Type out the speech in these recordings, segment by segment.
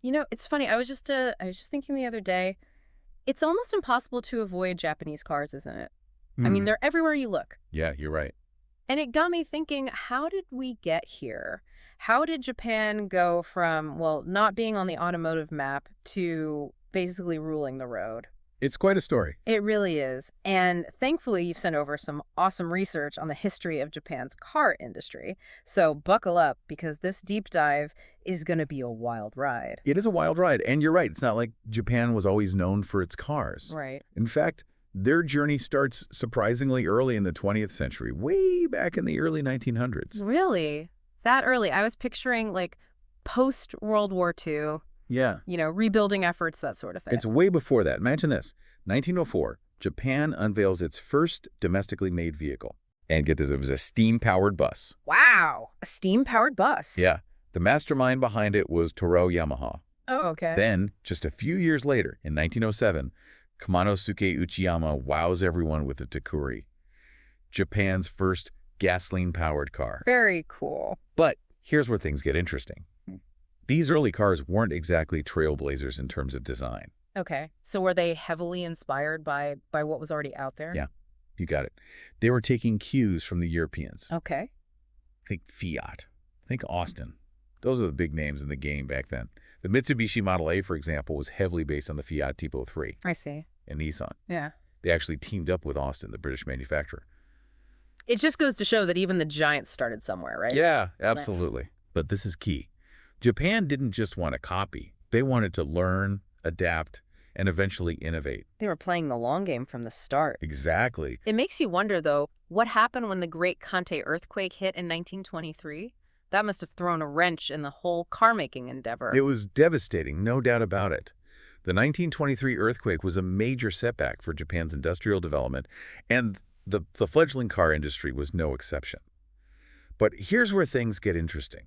It's funny. I was just thinking the other day, it's almost impossible to avoid Japanese cars, isn't it? I mean, Hmm. they're everywhere you look. Yeah, you're right. And it got me thinking, how did we get here? How did Japan go from, well, not being on the automotive map to basically ruling the road? It's quite a story. It really is. And thankfully, you've sent over some awesome research on the history of Japan's car industry. So buckle up because this deep dive is going to be a wild ride. It is a wild ride, and you're right. It's not like Japan was always known for its cars. Right. In fact, their journey starts surprisingly early in the 20th century, way back in the early 1900s. Really? That early? I was picturing like post World War II, Yeah, rebuilding efforts, that sort of thing. it's way before that. Imagine this. 1904, Japan unveils its first domestically made vehicle. And get this, it was a steam-powered bus. Wow. A steam powered bus. Yeah, the mastermind behind it was Toro Yamaha. Oh, okay. Then, just a few years later, in 1907, Kamanosuke Uchiyama wows everyone with the Takuri, Japan's first gasoline-powered car. Very cool. But here's where things get interesting. These early cars weren't exactly trailblazers in terms of design. Okay. So were they heavily inspired by what was already out there? Yeah, you got it. They were taking cues from the Europeans. Okay. Think Fiat. Think Austin. Those are the big names in the game back then. The Mitsubishi Model A, for example, was heavily based on the Fiat Tipo 3 I see. and Nissan. Yeah. They actually teamed up with Austin, the British manufacturer. It just goes to show that even the giants started somewhere, right? Yeah, absolutely. But this is key. Japan didn't just want to copy. They wanted to learn, adapt, and eventually innovate. They were playing the long game from the start. Exactly. It makes you wonder, though, what happened when the Great Kantei earthquake hit in 1923? That must have thrown a wrench in the whole car-making endeavor. It was devastating, no doubt about it. The 1923 earthquake was a major setback for Japan's industrial development, and the fledgling car industry was no exception. But here's where things get interesting.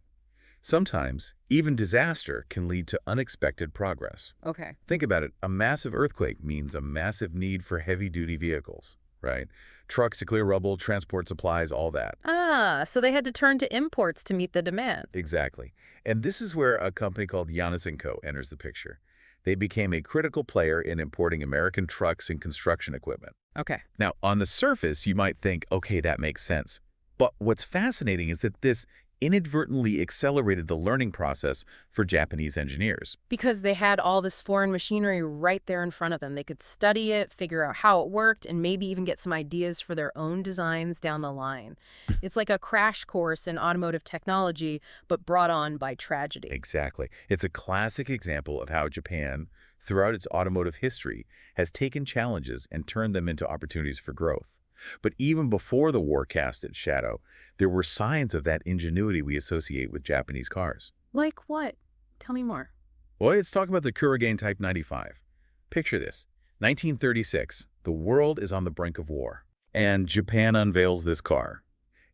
Sometimes, even disaster can lead to unexpected progress. Okay. Think about it. A massive earthquake means a massive need for heavy-duty vehicles, right? Trucks to clear rubble, transport supplies, all that. Ah, so they had to turn to imports to meet the demand. Exactly. And this is where a company called Yanis & Co. enters the picture. They became a critical player in importing American trucks and construction equipment. Okay. Now, on the surface, you might think, okay, that makes sense. But what's fascinating is that this inadvertently accelerated the learning process for Japanese engineers. Because they had all this foreign machinery right there in front of them. They could study it, figure out how it worked, and maybe even get some ideas for their own designs down the line. It's like a crash course in automotive technology, but brought on by tragedy. Exactly. It's a classic example of how Japan, throughout its automotive history, has taken challenges and turned them into opportunities for growth. But even before the war cast its shadow, there were signs of that ingenuity we associate with Japanese cars. Like what? Tell me more. Well, let's talk about the Kurogane Type 95. Picture this. 1936, the world is on the brink of war, and Japan unveils this car.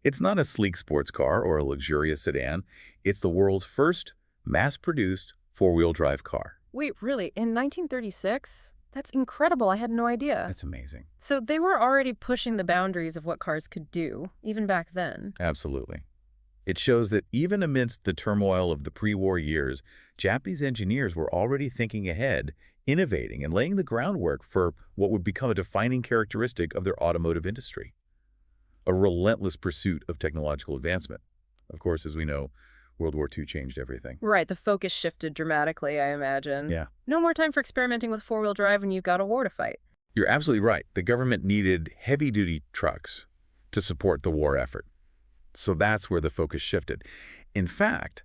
It's not a sleek sports car or a luxurious sedan. It's the world's first mass-produced four-wheel drive car. Wait, really? In 1936? That's incredible. I had no idea. That's amazing. So they were already pushing the boundaries of what cars could do, even back then. Absolutely. It shows that even amidst the turmoil of the pre-war years, Japanese engineers were already thinking ahead, innovating, and laying the groundwork for what would become a defining characteristic of their automotive industry. A relentless pursuit of technological advancement. Of course, as we know, World War II changed everything. Right, the focus shifted dramatically, I imagine. Yeah. No more time for experimenting with four-wheel drive when you've got a war to fight. You're absolutely right. The government needed heavy-duty trucks to support the war effort. So that's where the focus shifted. In fact,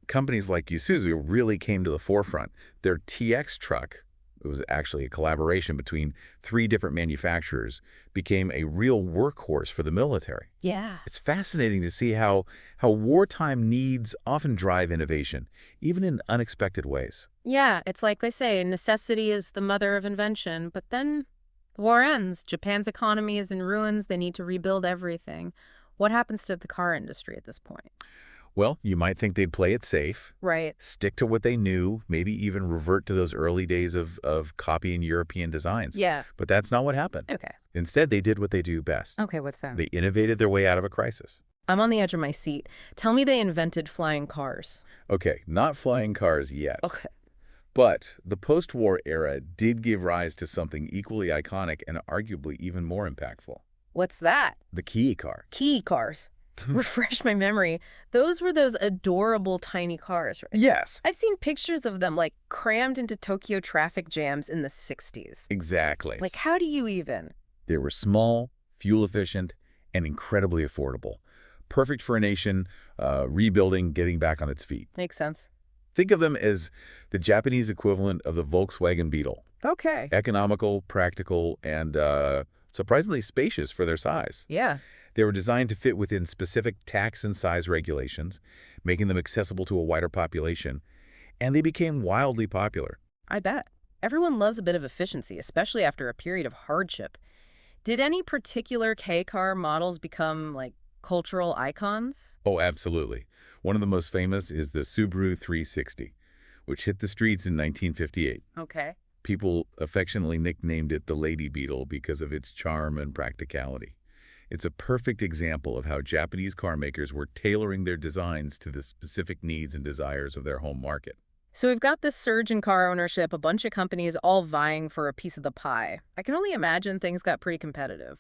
companies like Isuzu really came to the forefront. Their TX truck, it was actually a collaboration between 3 different manufacturers, became a real workhorse for the military. Yeah. It's fascinating to see how wartime needs often drive innovation, even in unexpected ways. Yeah, it's like they say, necessity is the mother of invention. But then the war ends. Japan's economy is in ruins. They need to rebuild everything. What happens to the car industry at this point? Well, you might think they'd play it safe, Right. stick to what they knew, maybe even revert to those early days of copying European designs. Yeah. But that's not what happened. Okay. Instead, they did what they do best. Okay, what's that? They innovated their way out of a crisis. I'm on the edge of my seat. Tell me they invented flying cars. Okay, not flying cars yet. Okay. But the post-war era did give rise to something equally iconic and arguably even more impactful. What's that? The Kia car. Key cars. Refresh my memory. Those were those adorable tiny cars, right? Yes. I've seen pictures of them like crammed into Tokyo traffic jams in the 60s. Exactly. Like, how do you even? They were small, fuel-efficient, and incredibly affordable. Perfect for a nation rebuilding, getting back on its feet. Makes sense. Think of them as the Japanese equivalent of the Volkswagen Beetle. Okay. Economical, practical, and surprisingly spacious for their size. Yeah, They were designed to fit within specific tax and size regulations, making them accessible to a wider population, and they became wildly popular. I bet. Everyone loves a bit of efficiency, especially after a period of hardship. Did any particular K car models become, like, cultural icons? Oh, absolutely. One of the most famous is the Subaru 360, which hit the streets in 1958. Okay. People affectionately nicknamed it the Lady Beetle because of its charm and practicality. It's a perfect example of how Japanese car makers were tailoring their designs to the specific needs and desires of their home market. So we've got this surge in car ownership, a bunch of companies all vying for a piece of the pie. I can only imagine things got pretty competitive.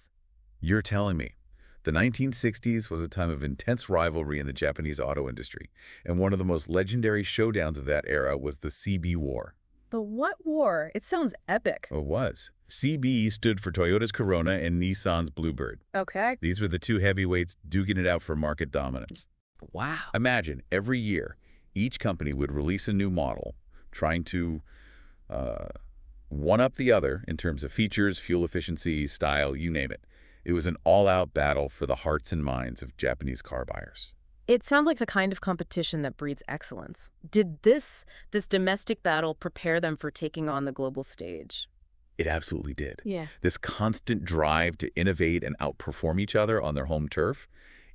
You're telling me. The 1960s was a time of intense rivalry in the Japanese auto industry, and one of the most legendary showdowns of that era was the CB War. The what war? It sounds epic. It was. CB stood for Toyota's Corona and Nissan's Bluebird. Okay. These were the two heavyweights duking it out for market dominance. Wow. Imagine, every year, each company would release a new model, trying to one-up the other in terms of features, fuel efficiency, style, you name it. It was an all-out battle for the hearts and minds of Japanese car buyers. It sounds like the kind of competition that breeds excellence. Did this domestic battle prepare them for taking on the global stage? It absolutely did. Yeah. This constant drive to innovate and outperform each other on their home turf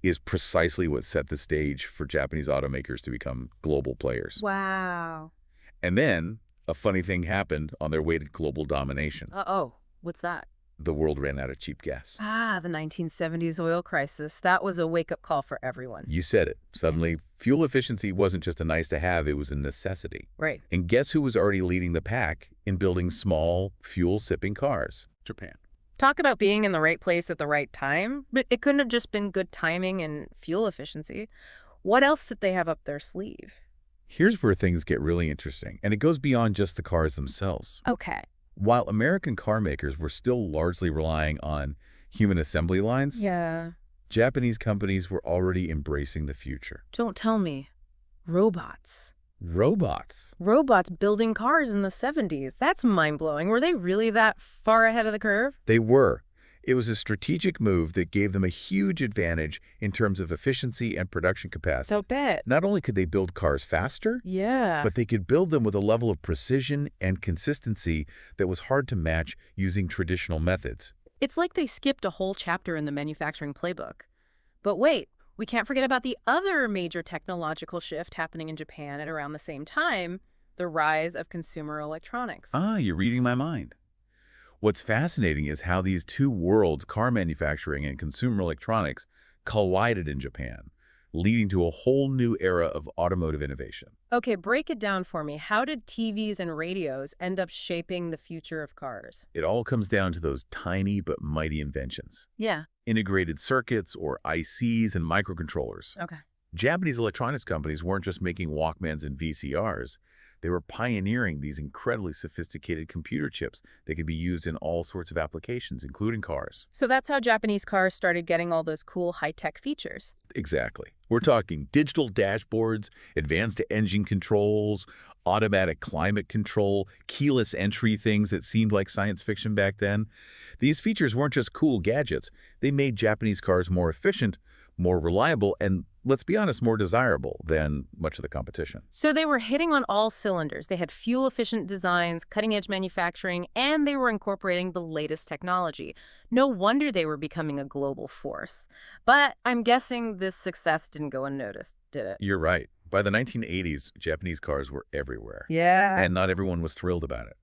is precisely what set the stage for Japanese automakers to become global players. Wow. And then a funny thing happened on their way to global domination. Uh-oh. What's that? The world ran out of cheap gas. Ah, the 1970s oil crisis. That was a wake-up call for everyone. You said it. Suddenly, fuel efficiency wasn't just a nice to have, it was a necessity. Right. And guess who was already leading the pack in building small, fuel-sipping cars? Japan. Talk about being in the right place at the right time. But it couldn't have just been good timing and fuel efficiency. What else did they have up their sleeve? Here's where things get really interesting, and it goes beyond just the cars themselves. Okay. While American car makers were still largely relying on human assembly lines, Yeah. Japanese companies were already embracing the future. Don't tell me. Robots. Robots. Robots building cars in the 70s. That's mind-blowing. Were they really that far ahead of the curve? They were. It was a strategic move that gave them a huge advantage in terms of efficiency and production capacity. So bet. Not only could they build cars faster, Yeah. but they could build them with a level of precision and consistency that was hard to match using traditional methods. It's like they skipped a whole chapter in the manufacturing playbook. But wait, we can't forget about the other major technological shift happening in Japan at around the same time, the rise of consumer electronics. Ah, you're reading my mind. What's fascinating is how these two worlds, car manufacturing and consumer electronics, collided in Japan, leading to a whole new era of automotive innovation. Okay, break it down for me. How did TVs and radios end up shaping the future of cars? It all comes down to those tiny but mighty inventions. Yeah. Integrated circuits, or ICs, and microcontrollers. Okay. Japanese electronics companies weren't just making Walkmans and VCRs. They were pioneering these incredibly sophisticated computer chips that could be used in all sorts of applications, including cars. So that's how Japanese cars started getting all those cool high-tech features. Exactly. We're talking digital dashboards, advanced engine controls, automatic climate control, keyless entry, things that seemed like science fiction back then. These features weren't just cool gadgets. They made Japanese cars more efficient, more reliable, and, let's be honest, more desirable than much of the competition. So they were hitting on all cylinders. They had fuel-efficient designs, cutting-edge manufacturing, and they were incorporating the latest technology. No wonder they were becoming a global force. But I'm guessing this success didn't go unnoticed, did it? You're right. By the 1980s, Japanese cars were everywhere. Yeah. And not everyone was thrilled about it.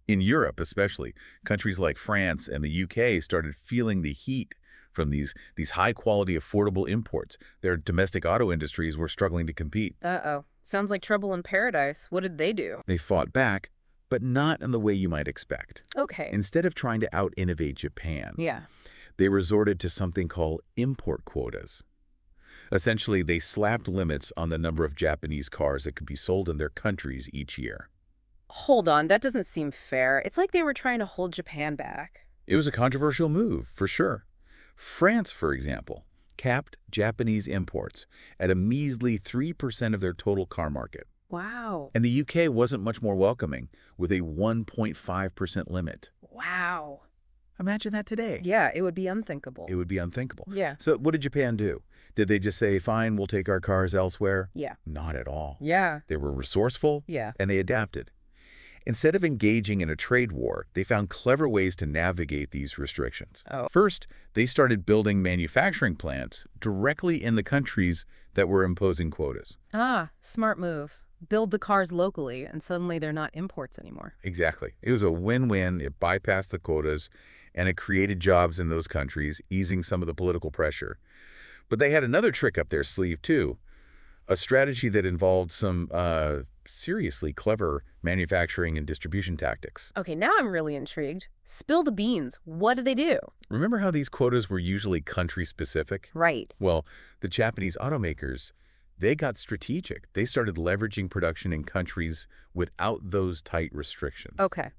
In Europe, especially, countries like France and the UK started feeling the heat from these high-quality, affordable imports. Their domestic auto industries were struggling to compete. Uh-oh. Sounds like trouble in paradise. What did they do? They fought back, but not in the way you might expect. Okay. Instead of trying to out-innovate Japan, Yeah. they resorted to something called import quotas. Essentially, they slapped limits on the number of Japanese cars that could be sold in their countries each year. Hold on, that doesn't seem fair. It's like they were trying to hold Japan back. It was a controversial move, for sure. France, for example, capped Japanese imports at a measly 3% of their total car market. Wow. And the UK wasn't much more welcoming, with a 1.5% limit. Wow. Imagine that today. Yeah, it would be unthinkable. It would be unthinkable. Yeah. So what did Japan do? Did they just say, fine, we'll take our cars elsewhere? Yeah. Not at all. Yeah. They were resourceful, Yeah. and they adapted. Instead of engaging in a trade war, they found clever ways to navigate these restrictions. Oh. First, they started building manufacturing plants directly in the countries that were imposing quotas. Ah, smart move. Build the cars locally, and suddenly they're not imports anymore. Exactly. It was a win-win. It bypassed the quotas, and it created jobs in those countries, easing some of the political pressure. But they had another trick up their sleeve, too, a strategy that involved some seriously clever manufacturing and distribution tactics. Okay, now I'm really intrigued. Spill the beans. What did they do? Remember how these quotas were usually country-specific? Right. Well, the Japanese automakers, they got strategic. They started leveraging production in countries without those tight restrictions. Okay.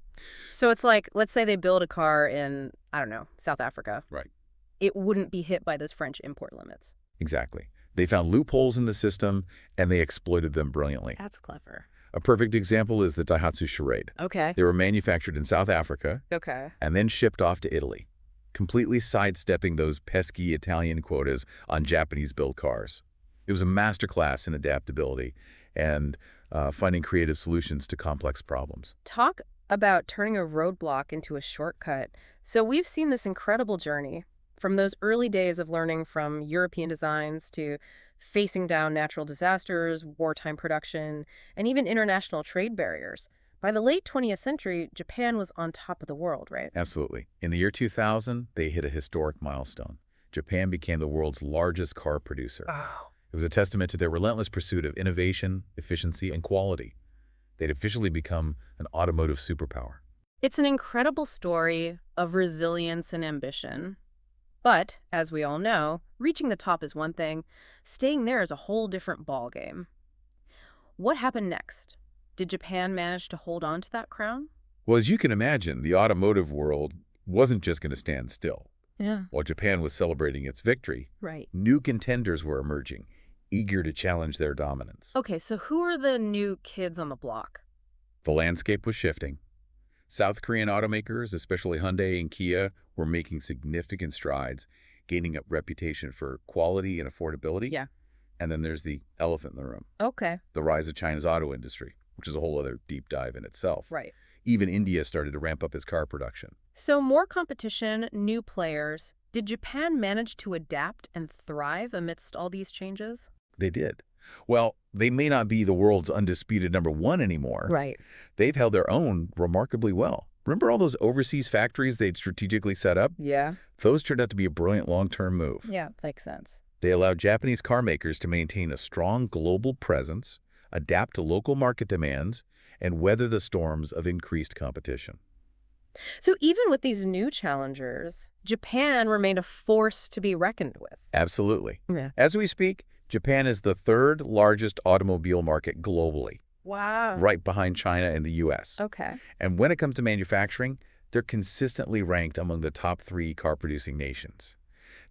So it's like, let's say they build a car in, I don't know, South Africa. Right. It wouldn't be hit by those French import limits. Exactly. They found loopholes in the system, and they exploited them brilliantly. That's clever. A perfect example is the Daihatsu Charade. Okay. They were manufactured in South Africa Okay. and then shipped off to Italy, completely sidestepping those pesky Italian quotas on Japanese-built cars. It was a masterclass in adaptability and finding creative solutions to complex problems. Talk about turning a roadblock into a shortcut. So we've seen this incredible journey from those early days of learning from European designs to facing down natural disasters, wartime production, and even international trade barriers. By the late 20th century, Japan was on top of the world, right? Absolutely. In the year 2000, they hit a historic milestone. Japan became the world's largest car producer. Oh. It was a testament to their relentless pursuit of innovation, efficiency, and quality. They'd officially become an automotive superpower. It's an incredible story of resilience and ambition. But, as we all know, reaching the top is one thing. Staying there is a whole different ballgame. What happened next? Did Japan manage to hold on to that crown? Well, as you can imagine, the automotive world wasn't just going to stand still. Yeah. While Japan was celebrating its victory, Right. new contenders were emerging, eager to challenge their dominance. Okay, so who are the new kids on the block? The landscape was shifting. South Korean automakers, especially Hyundai and Kia, were making significant strides, gaining a reputation for quality and affordability. Yeah. And then there's the elephant in the room, Okay. the rise of China's auto industry, which is a whole other deep dive in itself. Right. Even India started to ramp up its car production. So more competition, new players. Did Japan manage to adapt and thrive amidst all these changes? They did. Well, they may not be the world's undisputed #1 anymore. Right. They've held their own remarkably well. Remember all those overseas factories they'd strategically set up? Yeah. Those turned out to be a brilliant long-term move. Yeah, makes sense. They allowed Japanese car makers to maintain a strong global presence, adapt to local market demands, and weather the storms of increased competition. So even with these new challengers, Japan remained a force to be reckoned with. Absolutely. Yeah. As we speak, Japan is the third largest automobile market globally, Wow. right behind China and the U.S. Okay. And when it comes to manufacturing, they're consistently ranked among the top 3 car-producing nations.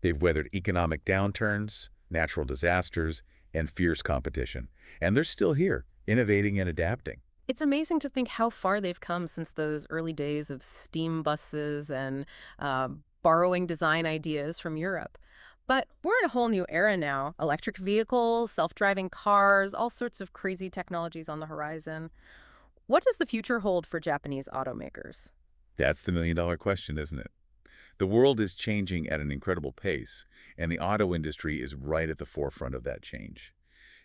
They've weathered economic downturns, natural disasters, and fierce competition. And they're still here, innovating and adapting. It's amazing to think how far they've come since those early days of steam buses and borrowing design ideas from Europe. But we're in a whole new era now. Electric vehicles, self-driving cars, all sorts of crazy technologies on the horizon. What does the future hold for Japanese automakers? That's the million-dollar question, isn't it? The world is changing at an incredible pace, and the auto industry is right at the forefront of that change.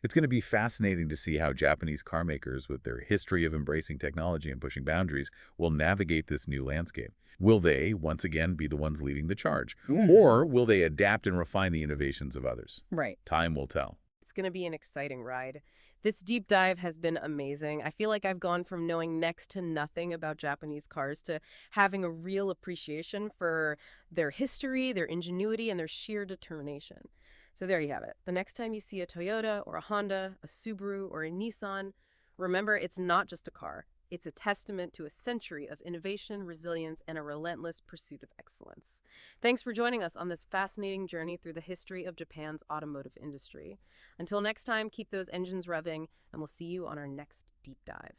It's going to be fascinating to see how Japanese car makers, with their history of embracing technology and pushing boundaries, will navigate this new landscape. Will they, once again, be the ones leading the charge? Or will they adapt and refine the innovations of others? Right. Time will tell. It's going to be an exciting ride. This deep dive has been amazing. I feel like I've gone from knowing next to nothing about Japanese cars to having a real appreciation for their history, their ingenuity, and their sheer determination. So there you have it. The next time you see a Toyota or a Honda, a Subaru or a Nissan, remember it's not just a car. It's a testament to a century of innovation, resilience, and a relentless pursuit of excellence. Thanks for joining us on this fascinating journey through the history of Japan's automotive industry. Until next time, keep those engines revving, and we'll see you on our next deep dive.